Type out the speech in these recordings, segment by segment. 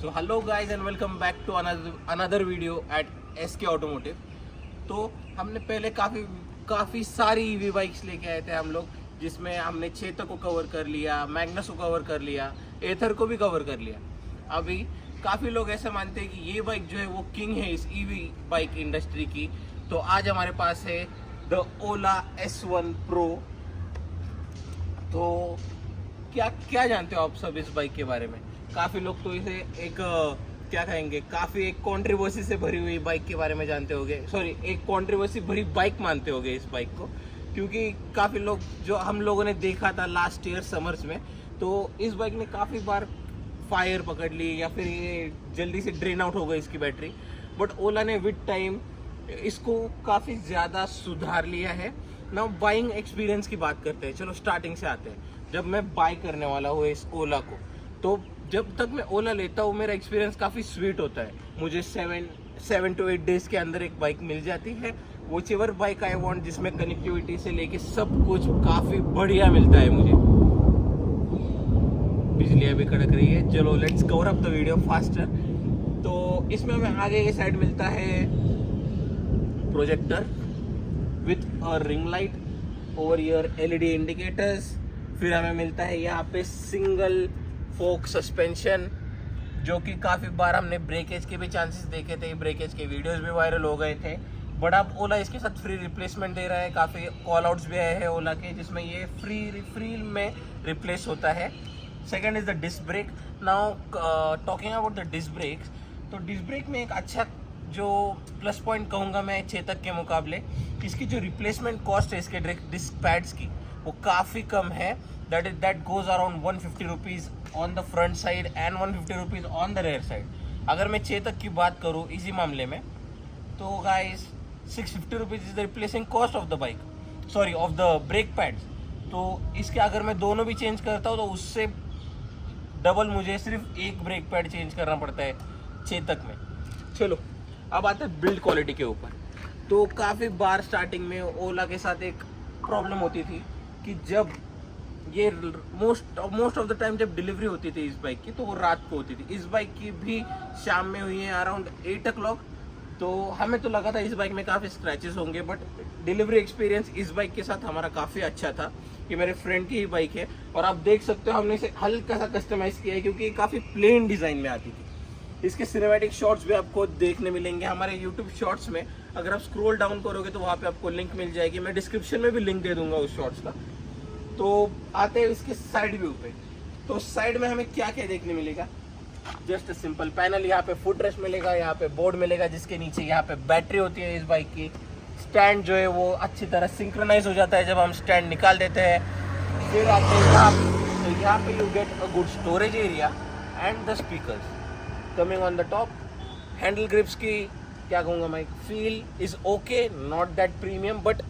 So hello guys and welcome back to another video at SK Automotive। तो हमने पहले काफ़ी सारी ईवी बाइक्स लेके आए थे हम लोग, जिसमें हमने चेतक को कवर कर लिया, मैग्नस को कवर कर लिया, एथर को भी कवर कर लिया। अभी काफ़ी लोग ऐसे मानते हैं कि ये बाइक जो है वो किंग है इस ईवी बाइक इंडस्ट्री की। तो आज हमारे पास है द ओला S1 Pro। तो क्या जानते हो आप सब इस बाइक के बारे में? काफ़ी लोग तो इसे एक क्या कहेंगे, काफ़ी एक कंट्रोवर्सी से भरी हुई बाइक के बारे में जानते होंगे, सॉरी एक कंट्रोवर्सी भरी बाइक मानते होंगे इस बाइक को, क्योंकि काफ़ी लोग जो हम लोगों ने देखा था लास्ट ईयर समर्स में, तो इस बाइक ने काफ़ी बार फायर पकड़ ली या फिर ये जल्दी से ड्रेन आउट हो गई इसकी बैटरी। बट ओला ने विद टाइम इसको काफ़ी ज़्यादा सुधार लिया है। ना बाइंग एक्सपीरियंस की बात करते हैं, चलो स्टार्टिंग से आते हैं। जब मैं बाय करने वाला हूँ इस ओला को, तो जब तक मैं ओला लेता हूँ मेरा एक्सपीरियंस काफ़ी स्वीट होता है। मुझे 7 to 8 डेज के अंदर एक बाइक मिल जाती है, which ever bike I want, जिसमें कनेक्टिविटी से लेके सब कुछ काफ़ी बढ़िया मिलता है मुझे। बिजली अभी कड़क रही है, चलो let's cover up the video faster. तो इसमें हमें आगे के साइड मिलता है projector with a ring light, over year LED indicators. फिर हमें मिलता है यहाँ पे सिंगल फोक सस्पेंशन, जो कि काफ़ी बार हमने ब्रेकेज के भी चांसेस देखे थे, ब्रेकेज के वीडियोस भी वायरल हो गए थे। बट अब ओला इसके साथ फ्री रिप्लेसमेंट दे रहा है। काफ़ी कॉल आउट्स भी आए हैं ओला के, जिसमें ये फ्री में रिप्लेस होता है। Second is the disc brake. Now talking about the disc brakes, तो डिस्क ब्रेक में एक अच्छा जो प्लस पॉइंट कहूँगा मैं चेतक के मुकाबले, इसकी जो रिप्लेसमेंट कॉस्ट है इसके डिस्क पैड्स की, वो काफ़ी कम है। That goes around 150 rupees on the front side and 150 rupees on the rear side. अगर मैं चेतक की बात करूँ इसी मामले में, तो guys 650 rupees is the replacing cost of the bike, sorry of the brake pads. तो इसके अगर मैं दोनों भी चेंज करता हूँ तो उससे डबल मुझे सिर्फ एक ब्रेक पैड चेंज करना पड़ता है चेतक में। चलो अब आते हैं बिल्ड क्वालिटी के ऊपर। तो काफ़ी बार स्टार्टिंग में ओला के साथ एक प्रॉब्लम होती थी कि जब ये मोस्ट ऑफ द टाइम जब डिलीवरी होती थी इस बाइक की, तो वो रात को होती थी। इस बाइक की भी शाम में हुई है अराउंड 8 o'clock। तो हमें तो लगा था इस बाइक में काफ़ी स्क्रैचेस होंगे, बट डिलीवरी एक्सपीरियंस इस बाइक के साथ हमारा काफ़ी अच्छा था। कि मेरे फ्रेंड की ही बाइक है और आप देख सकते हो हमने इसे हल्का सा कस्टमाइज़ किया है, क्योंकि काफ़ी प्लेन डिज़ाइन में आती थी। इसके सिनेमैटिक शॉट्स भी आपको देखने मिलेंगे हमारे यूट्यूब शॉर्ट्स में। अगर आप स्क्रॉल डाउन करोगे तो वहाँ पे आपको लिंक मिल जाएगी, मैं डिस्क्रिप्शन में भी लिंक दे दूंगा उस शॉर्ट्स का। तो आते हैं इसके साइड व्यू पे। तो साइड में हमें क्या क्या देखने मिलेगा? जस्ट सिंपल पैनल, यहाँ पे फुट रेस्ट मिलेगा, यहाँ पे बोर्ड मिलेगा, जिसके नीचे यहाँ पे बैटरी होती है इस बाइक की। स्टैंड जो है वो अच्छी तरह सिंक्रोनाइज हो जाता है जब हम स्टैंड निकाल देते हैं। फिर आते हैं यहाँ पे you get a good storage area and the speakers coming on the top. Handle grips की क्या कहूँगा मैं, feel is okay, not that premium, but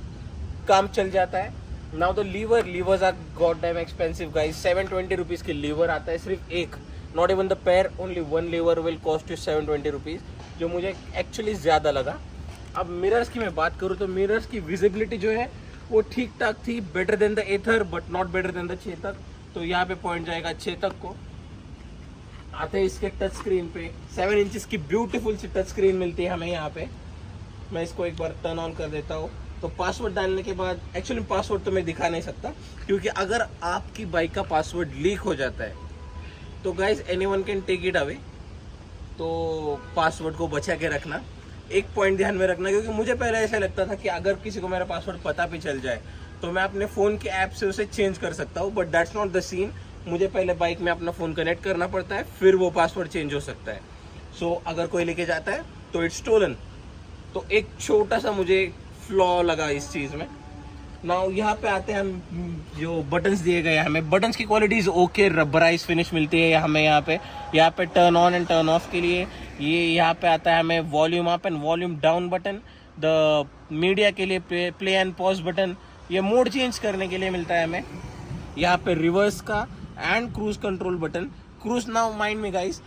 काम चल जाता है। Now the levers are god damn expensive guys. 720 rupees की lever आता है, सिर्फ एक, not even the pair, only one lever will cost you 720 rupees, जो मुझे एक्चुअली ज़्यादा लगा। अब मिरर्स की मैं बात करूँ तो मिरर्स की विजिबिलिटी जो है वो ठीक ठाक थी, better than the Ather but not better than the Chetak. तो यहाँ पे पॉइंट जाएगा चेतक को। आते हैं इसके टच स्क्रीन पे, 7 इंचेस की ब्यूटीफुल सी टच स्क्रीन मिलती है हमें यहाँ पे। मैं इसको एक बार टर्न ऑन कर देता हूँ। तो पासवर्ड डालने के बाद, एक्चुअली पासवर्ड तो मैं दिखा नहीं सकता, क्योंकि अगर आपकी बाइक का पासवर्ड लीक हो जाता है तो guys anyone can take it away. तो पासवर्ड को बचा के रखना, एक पॉइंट ध्यान में रखना, क्योंकि मुझे पहले ऐसा लगता था कि अगर किसी को मेरा पासवर्ड पता भी चल जाए तो मैं अपने फ़ोन के ऐप से उसे चेंज कर सकता हूँ, but that's not the scene. मुझे पहले बाइक में अपना फ़ोन कनेक्ट करना पड़ता है, फिर वो पासवर्ड चेंज हो सकता है। सो अगर कोई लेके जाता है तो इट्स स्टोलन। तो एक छोटा सा मुझे फ्लॉ लगा इस चीज़ में। नाउ यहाँ पे आते हैं हम, जो बटन्स दिए गए हैं हमें, बटन्स की quality is okay, rubberise finish मिलती है हमें यहाँ पे turn on and turn off के लिए। ये यहाँ पे आता है हमें volume up and volume down button, the media के लिए प्ले एंड पॉज बटन, ये मोड चेंज करने के लिए मिलता है हमें। यहाँ पे रिवर्स का and cruise control button. Cruise, now mind में गाइस,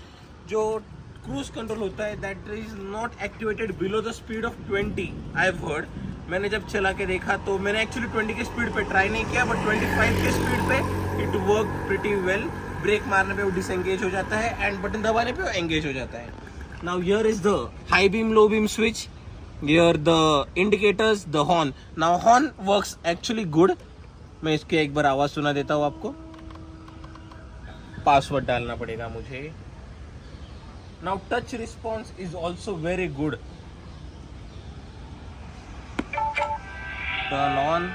जो क्रूज कंट्रोल होता है that is not activated below the speed of 20। I have heard, मैंने जब चला के देखा तो मैंने एक्चुअली 20 की स्पीड पे ट्राई नहीं किया, बट 25 के स्पीड पे it work pretty well. Brake मारने पे वो डिसएंगेज हो जाता है एंड बटन दबाने पे वो एंगेज हो जाता है. Now here is the high beam low beam switch. Here the indicators, the horn. Now horn works actually good. मैं इसके एक बार आवाज सुना देता हूँ आपको. पासवर्ड डालना पड़ेगा मुझे. Now touch response is also very good. Turn on,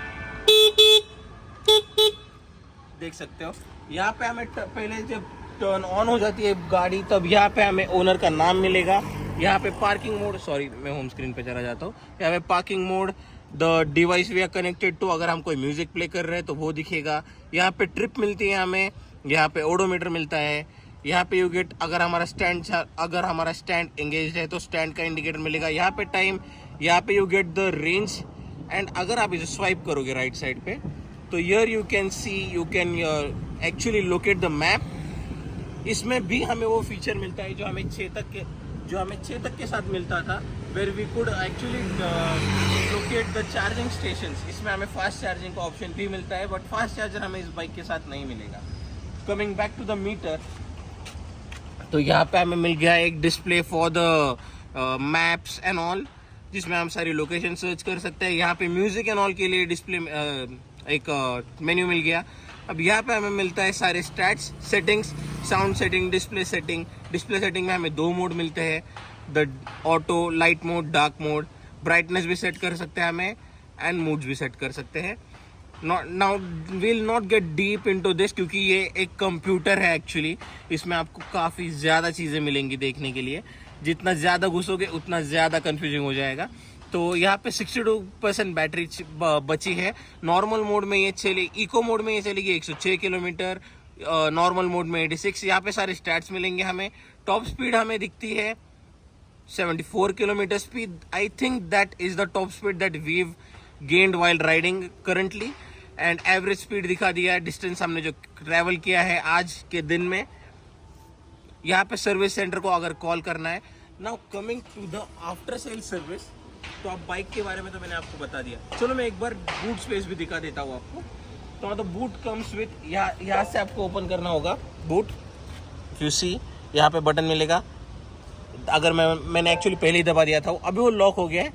देख सकते हो यहाँ पे हमें पहले जब टर्न ऑन हो जाती है गाड़ी तब यहाँ पे हमें ओनर का नाम मिलेगा. यहाँ पे पार्किंग मोड, सॉरी मैं होम स्क्रीन पे चला जाता हूँ. यहाँ पे parking mode, the device we are connected to, अगर हम कोई म्यूजिक प्ले कर रहे हैं तो वो दिखेगा. यहाँ पे ट्रिप मिलती है हमें. यहाँ पे ओडोमीटर मिलता है. यहाँ पे यू गेट, अगर हमारा स्टैंड एंगेज है तो स्टैंड का इंडिकेटर मिलेगा. यहाँ पे टाइम, यहाँ पे you get the range. And अगर आप इसे स्वाइप करोगे राइट साइड पे तो here you can see, you can actually locate the map. इसमें भी हमें वो फीचर मिलता है जो हमें चेतक के साथ मिलता था, where we could actually locate the charging stations. इसमें हमें फास्ट चार्जिंग का ऑप्शन भी मिलता है, बट फास्ट चार्जर हमें इस बाइक के साथ नहीं मिलेगा. Coming back to the meter, तो यहाँ पे हमें मिल गया एक display for the maps and all, जिसमें हम सारी लोकेशन सर्च कर सकते हैं. यहाँ पे म्यूजिक एंड ऑल के लिए डिस्प्ले एक मेन्यू मिल गया. अब यहाँ पे हमें मिलता है सारे stats, settings, sound setting, display setting. Display setting में हमें 2 मोड मिलते हैं, the auto, light mode, dark mode. Brightness भी सेट कर सकते हैं हमें एंड मूड्स भी सेट कर सकते हैं. Now will not gate deep into this क्योंकि ये एक कंप्यूटर है एक्चुअली. इसमें आपको काफ़ी ज़्यादा चीज़ें मिलेंगी देखने के लिए. जितना ज़्यादा घुसोगे उतना ज़्यादा कंफ्यूजिंग हो जाएगा. तो यहाँ पे 62% बैटरी बची है. नॉर्मल मोड में ये चलेगी, इको मोड में ये चलेगी 106 किलोमीटर, नॉर्मल मोड में 86. यहाँ पे सारे स्टैट्स मिलेंगे हमें. टॉप स्पीड हमें दिखती है 74 kilometre speed. I think that is the top speed that weave gained while riding currently. And average speed दिखा दिया है, डिस्टेंस हमने जो ट्रैवल किया है आज के दिन में. यहाँ पे सर्विस सेंटर को अगर कॉल करना है. Now coming to the after sale service, तो आप बाइक के बारे में तो मैंने आपको बता दिया. चलो मैं एक बार बूट स्पेस भी दिखा देता हूँ आपको. तो मतलब बूट कम्स विथ, यहाँ से आपको ओपन करना होगा बूट. यू सी यहाँ पे बटन मिलेगा. अगर मैंने एक्चुअली पहले ही दबा दिया था, अभी वो लॉक हो गया है,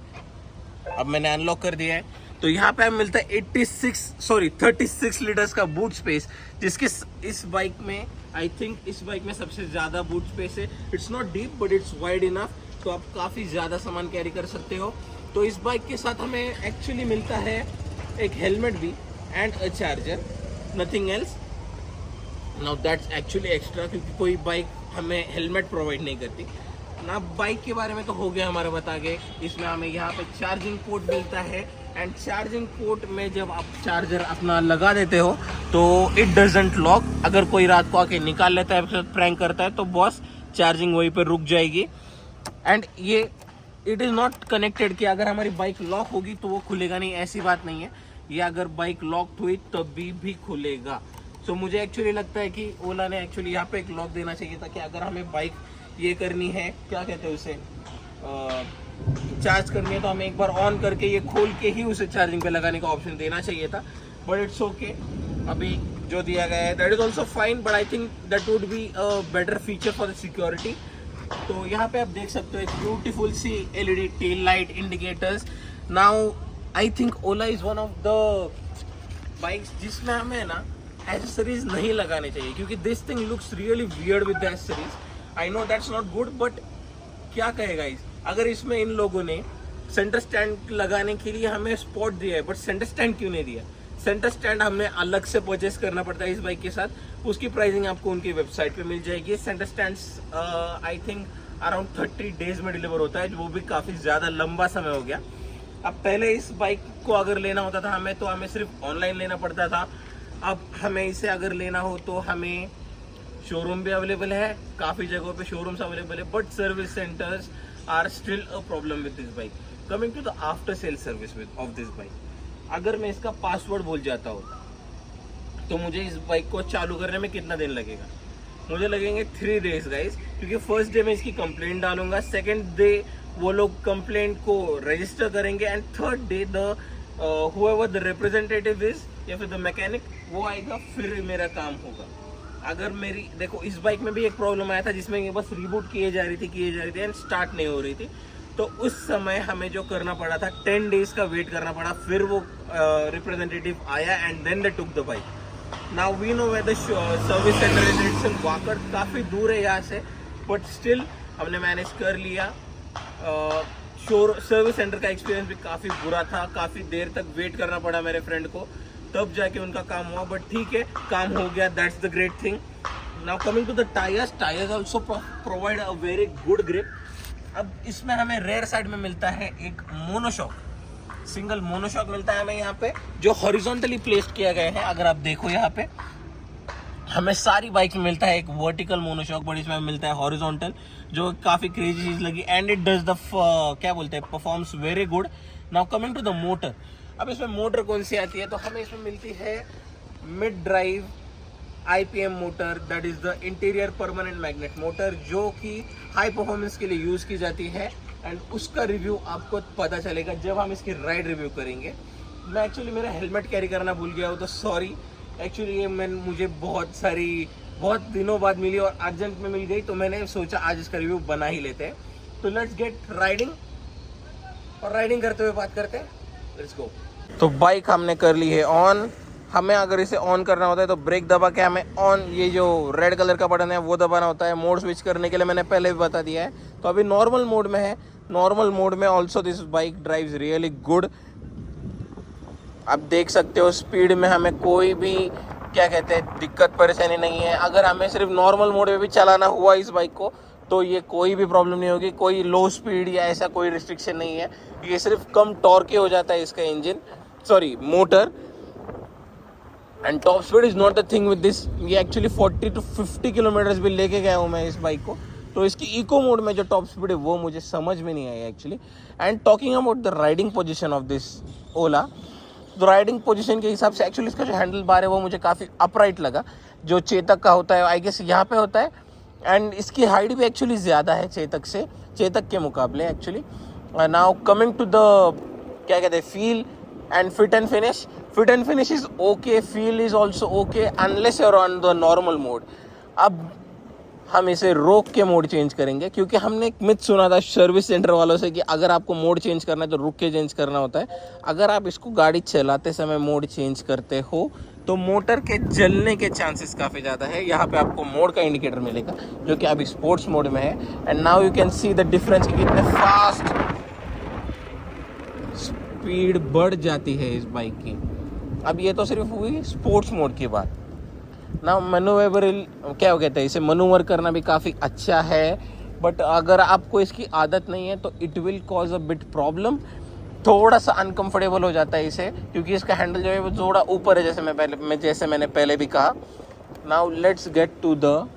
अब मैंने अनलॉक कर दिया है. तो यहाँ पे हमें मिलता है 36 लीटर्स का बूट स्पेस, जिसके इस बाइक में आई थिंक इस बाइक में सबसे ज़्यादा बूट स्पेस है. It's not deep but it's wide enough, तो आप काफ़ी ज़्यादा सामान कैरी कर सकते हो. तो इस बाइक के साथ हमें एक्चुअली मिलता है एक हेलमेट भी and a charger, nothing else. Now that's actually extra क्योंकि कोई बाइक हमें हेलमेट प्रोवाइड नहीं करती ना. बाइक के बारे में तो हो गया हमारा बता के. इसमें हमें यहाँ पे चार्जिंग पोर्ट मिलता है एंड चार्जिंग पोर्ट में जब आप चार्जर अपना लगा देते हो तो इट डजंट लॉक. अगर कोई रात को आके निकाल लेता है, प्रैंक करता है, तो बॉस चार्जिंग वहीं पर रुक जाएगी. एंड ये इट इज़ नॉट कनेक्टेड कि अगर हमारी बाइक लॉक होगी तो वो खुलेगा नहीं, ऐसी बात नहीं है. ये अगर बाइक लॉक हुई तभी भी खुलेगा. सो मुझे एक्चुअली लगता है कि ओला ने एक्चुअली यहाँ पे एक लॉक देना चाहिए था कि अगर हमें बाइक ये करनी है, क्या कहते हैं उसे, चार्ज करनी है, तो हमें एक बार ऑन करके ये खोल के ही उसे चार्जिंग पे लगाने का ऑप्शन देना चाहिए था. बट इट्स ओके, अभी जो दिया गया है that is also fine, but I think that would be a better feature for the security. तो यहाँ पे आप देख सकते हो एक ब्यूटीफुल सी LED tail light indicators. Now I think Ola is one of the bikes जिसमें हमें ना एसेसरीज नहीं लगाने चाहिए क्योंकि this thing looks really weird with the accessories. I know that's not good, but क्या कहेगा इस, अगर इसमें इन लोगों ने सेंटर स्टैंड लगाने के लिए हमें स्पॉट दिया है, बट सेंटर स्टैंड क्यों नहीं दिया? सेंटर स्टैंड हमें अलग से परचेस करना पड़ता है इस बाइक के साथ. उसकी प्राइसिंग आपको उनकी वेबसाइट पे मिल जाएगी. Centre stand I think around 30 days में डिलीवर होता है, वो भी काफ़ी ज़्यादा लंबा समय हो गया. अब पहले इस बाइक को अगर लेना होता था हमें, तो हमें सिर्फ ऑनलाइन लेना पड़ता था. अब हमें इसे अगर लेना हो तो हमें शोरूम भी अवेलेबल है, काफ़ी जगहों पे शोरूम्स अवेलेबल है, but service centres are still a problem with this bike. Coming to the after sale service of this bike, अगर मैं इसका पासवर्ड भूल जाता हूँ तो मुझे इस बाइक को चालू करने में कितना दिन लगेगा? मुझे लगेंगे 3 डेज गाइस, क्योंकि फर्स्ट डे मैं इसकी कंप्लेंट डालूंगा, सेकेंड डे वो लोग कंप्लेंट को रजिस्टर करेंगे and third day the whoever the representative is या फिर द मैकेनिक वो आएगा, फिर मेरा काम होगा. अगर मेरी देखो इस बाइक में भी एक प्रॉब्लम आया था जिसमें ये बस रिबूट किए जा रही थी एंड स्टार्ट नहीं हो रही थी। तो उस समय हमें जो करना पड़ा था 10 डेज का वेट करना पड़ा, फिर वो रिप्रेजेंटेटिव आया and then they took the bike. Now we know where the service centre is, it's in Wakad, काफ़ी दूर है यहाँ से, बट स्टिल हमने मैनेज कर लिया। सर्विस सेंटर का एक्सपीरियंस भी काफ़ी बुरा था, काफ़ी देर तक वेट करना पड़ा मेरे फ्रेंड को, तब जाके उनका काम हुआ, बट ठीक है काम हो गया, that's the great thing. Now coming to the tyres also provide a very good grip. अब इसमें हमें रेयर साइड में मिलता है एक मोनोशॉक, सिंगल मोनोशॉक मिलता है हमें यहाँ पे, जो हॉरिजॉन्टली प्लेस्ड किया गया है। अगर आप देखो यहाँ पे हमें सारी बाइक में मिलता है एक वर्टिकल मोनोशॉक, बट इसमें मिलता है हॉरिजॉन्टल, जो काफ़ी क्रेजी चीज़ लगी एंड इट डज द क्या बोलते हैं, performs very good. Now coming to the motor, अब इसमें मोटर कौन सी आती है, तो हमें इसमें मिलती है mid drive IPM motor, that is the interior permanent magnet motor, जो कि हाई परफॉर्मेंस के लिए यूज़ की जाती है। एंड उसका रिव्यू आपको पता चलेगा जब हम इसकी राइड रिव्यू करेंगे। मैं एक्चुअली मेरा हेलमेट कैरी करना भूल गया हूँ, तो सॉरी। एक्चुअली ये मुझे बहुत दिनों बाद मिली और अर्जेंट में मिल गई, तो मैंने सोचा आज इसका रिव्यू बना ही लेते हैं। तो लेट्स गेट राइडिंग, और राइडिंग करते हुए बात करते हैं, लेट्स गो। तो बाइक हमने कर ली है ऑन। हमें अगर इसे ऑन करना होता है तो ब्रेक दबा के हमें ऑन, ये जो रेड कलर का बटन है वो दबाना होता है। मोड स्विच करने के लिए मैंने पहले भी बता दिया है। तो अभी नॉर्मल मोड में है, नॉर्मल मोड में also this bike drives really good. आप देख सकते हो स्पीड में हमें कोई भी क्या कहते हैं दिक्कत परेशानी नहीं है। अगर हमें सिर्फ नॉर्मल मोड में भी चलाना हुआ इस बाइक को तो ये कोई भी प्रॉब्लम नहीं होगी, कोई लो स्पीड या ऐसा कोई रिस्ट्रिक्शन नहीं है। ये सिर्फ कम टॉर्क हो जाता है इसका motor. And top speed is not the thing with this. ये एक्चुअली 40 to 50 किलोमीटर्स भी लेके गया हूँ मैं इस बाइक को, तो इसकी इको मोड में जो टॉप स्पीड है वो मुझे समझ में नहीं आई actually. And talking about the riding position of this Ola, तो राइडिंग पोजीशन के हिसाब से एक्चुअली इसका जो हैंडल बार है वो मुझे काफ़ी अपराइट लगा, जो चेतक का होता है आई गेस यहाँ पे होता है। एंड इसकी हाइट भी एक्चुअली ज़्यादा है चेतक के मुकाबले actually. Now coming to the क्या कहते हैं feel and fit and finish is okay, feel is also okay unless you're on the normal mode. अब हम इसे रोक के मोड चेंज करेंगे, क्योंकि हमने एक मिथ सुना था सर्विस सेंटर वालों से कि अगर आपको मोड चेंज करना है तो रुक के चेंज करना होता है। अगर आप इसको गाड़ी चलाते समय मोड चेंज करते हो तो मोटर के जलने के चांसेस काफ़ी ज़्यादा है। यहाँ पे आपको मोड का इंडिकेटर मिलेगा जो कि अभी स्पोर्ट्स मोड में है। And now you can see the difference कि कितने फास्ट स्पीड बढ़ जाती है इस बाइक की। अब ये तो सिर्फ हुई स्पोर्ट्स मोड की बात ना। मैनूवेबल क्या कहते हैं इसे, मनूवर करना भी काफ़ी अच्छा है, बट अगर आपको इसकी आदत नहीं है तो it will cause a bit problem. थोड़ा सा अनकंफर्टेबल हो जाता है इसे, क्योंकि इसका हैंडल जो है वो थोड़ा ऊपर है, जैसे मैंने पहले भी कहा। Now let's get to the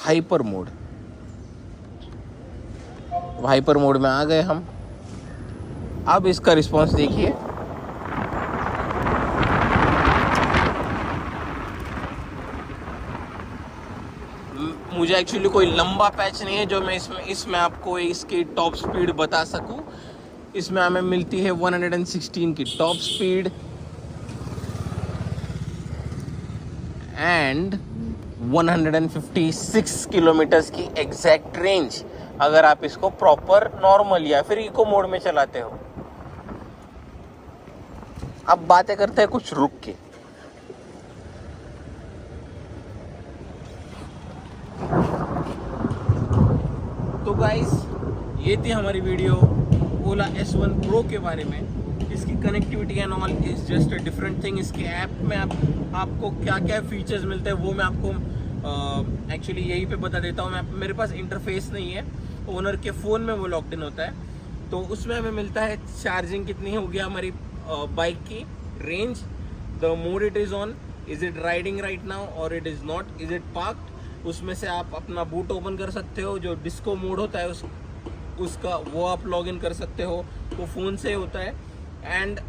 hyper mode. Hyper mode में आ गए हम। अब इसका रिस्पॉन्स देखिए, मुझे एक्चुअली कोई लंबा पैच नहीं है जो मैं इसमें आपको इसकी टॉप स्पीड बता सकूं। इसमें हमें मिलती है 116 की टॉप स्पीड एंड 156 किलोमीटर्स की एग्जैक्ट रेंज, अगर आप इसको प्रॉपर नॉर्मल या फिर इको मोड में चलाते हो। अब बातें करते हैं कुछ रुक के। तो गाइस ये थी हमारी वीडियो ओला S1 Pro के बारे में। इसकी connectivity and all is just a different thing. इसके ऐप में आपको क्या क्या फीचर्स मिलते हैं वो मैं आपको एक्चुअली यहीं पे बता देता हूँ। मेरे पास इंटरफेस नहीं है, ओनर के फ़ोन में वो लॉक्ड इन होता है। तो उसमें हमें मिलता है चार्जिंग कितनी हो गया हमारी बाइक की, range, the mode it is on, is it riding right now और it is not, is it parked. उसमें से आप अपना बूट ओपन कर सकते हो, जो डिस्को मोड होता है उसका वो आप लॉग इन कर सकते हो, वो फ़ोन से होता है। एंड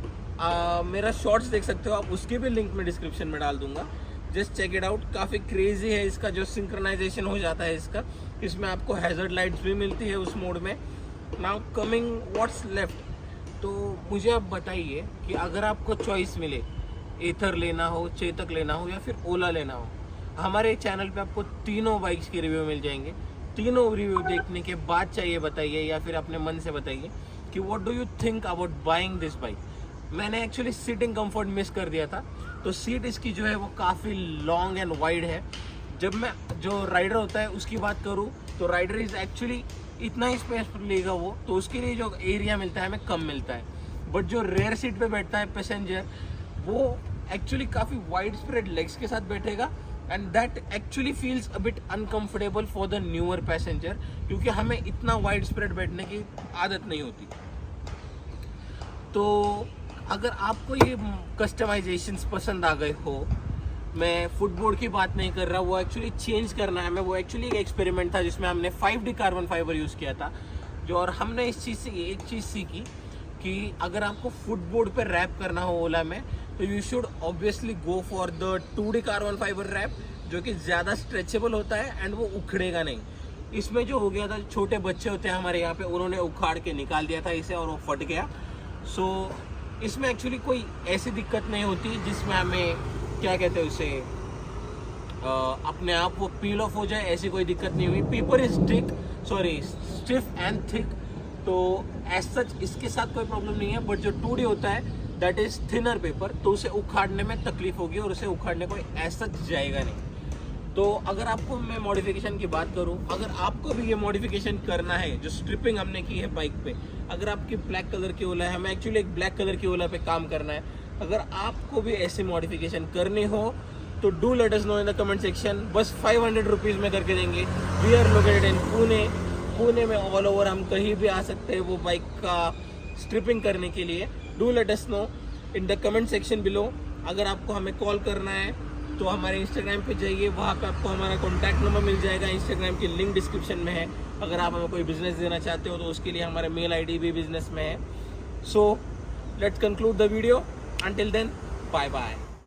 मेरा शॉर्ट्स देख सकते हो आप, उसके भी लिंक मैं डिस्क्रिप्शन में डाल दूंगा, जस्ट चेक इट आउट। काफ़ी क्रेजी है इसका जो सिंक्रोनाइजेशन हो जाता है इसका। इसमें आपको हैज़र्ड लाइट्स भी मिलती है उस मोड में। नाउ कमिंग व्हाट्स लेफ्ट, तो मुझे आप बताइए कि अगर आपको चॉइस मिले एथर लेना हो, चेतक लेना हो या फिर ओला लेना हो, हमारे चैनल पे आपको तीनों बाइक्स के रिव्यू मिल जाएंगे। तीनों रिव्यू देखने के बाद चाहिए बताइए या फिर अपने मन से बताइए कि what do you think about buying this bike. मैंने एक्चुअली सीटिंग कंफर्ट मिस कर दिया था, तो सीट इसकी जो है वो काफ़ी लॉन्ग एंड वाइड है। जब मैं जो राइडर होता है उसकी बात करूँ तो राइडर इज़ एक्चुअली इतना ही स्पेस लेगा वो, तो उसके लिए जो एरिया मिलता है हमें कम मिलता है। बट जो रेयर सीट पे बैठता है पैसेंजर, वो एक्चुअली काफ़ी वाइड स्प्रेड लेग्स के साथ बैठेगा and that actually feels a bit uncomfortable for the newer passenger, क्योंकि हमें इतना वाइड स्प्रेड बैठने की आदत नहीं होती। तो अगर आपको ये कस्टमाइजेशंस पसंद आ गए हो, मैं फुटबोर्ड की बात नहीं कर रहा, वो एक्चुअली चेंज करना है हमें। वो एक्चुअली एक एक्सपेरिमेंट था जिसमें हमने 5D कार्बन फाइबर यूज़ किया था जो, और हमने इस चीज़ से एक चीज़ सीखी कि अगर आपको फुटबोर्ड पे रैप करना हो ओला में, तो you should obviously go for the 2D carbon fibre wrap, जो कि ज़्यादा स्ट्रेचेबल होता है एंड वो उखड़ेगा नहीं। इसमें जो हो गया था, छोटे बच्चे होते हैं हमारे यहाँ पे, उन्होंने उखाड़ के निकाल दिया था इसे और वो फट गया। सो इसमें एक्चुअली कोई ऐसी दिक्कत नहीं होती जिसमें हमें क्या कहते हैं उसे अपने आप वो पील ऑफ हो जाए, ऐसी कोई दिक्कत नहीं हुई। Paper is stiff and thick, तो एज सच इसके साथ कोई प्रॉब्लम नहीं है। बट जो 2D होता है दैट इज थिनर पेपर, तो उसे उखाड़ने में तकलीफ होगी और उसे उखाड़ने कोई एज सच जाएगा नहीं। तो अगर आपको मैं मॉडिफिकेशन की बात करूं, अगर आपको भी ये मॉडिफिकेशन करना है, जो स्ट्रिपिंग हमने की है बाइक पे, अगर आपकी ब्लैक कलर की ओला है, हमें एक्चुअली एक ब्लैक कलर की ओला पे काम करना है, अगर आपको भी ऐसी मॉडिफिकेशन करनी हो तो do let us know in the comment section. बस 500 रुपीज़ में करके देंगे। We are located in Pune में ऑल ओवर हम कहीं भी आ सकते हैं वो बाइक का स्ट्रिपिंग करने के लिए। Do let us know in the comment section below. अगर आपको हमें कॉल करना है तो हमारे इंस्टाग्राम पे जाइए, वहाँ पे आपको हमारा कॉन्टैक्ट नंबर मिल जाएगा। इंस्टाग्राम की लिंक डिस्क्रिप्शन में है। अगर आप हमें कोई बिजनेस देना चाहते हो तो उसके लिए हमारा मेल आईडी भी बिजनेस में है। So let's conclude the video. Until then, bye bye.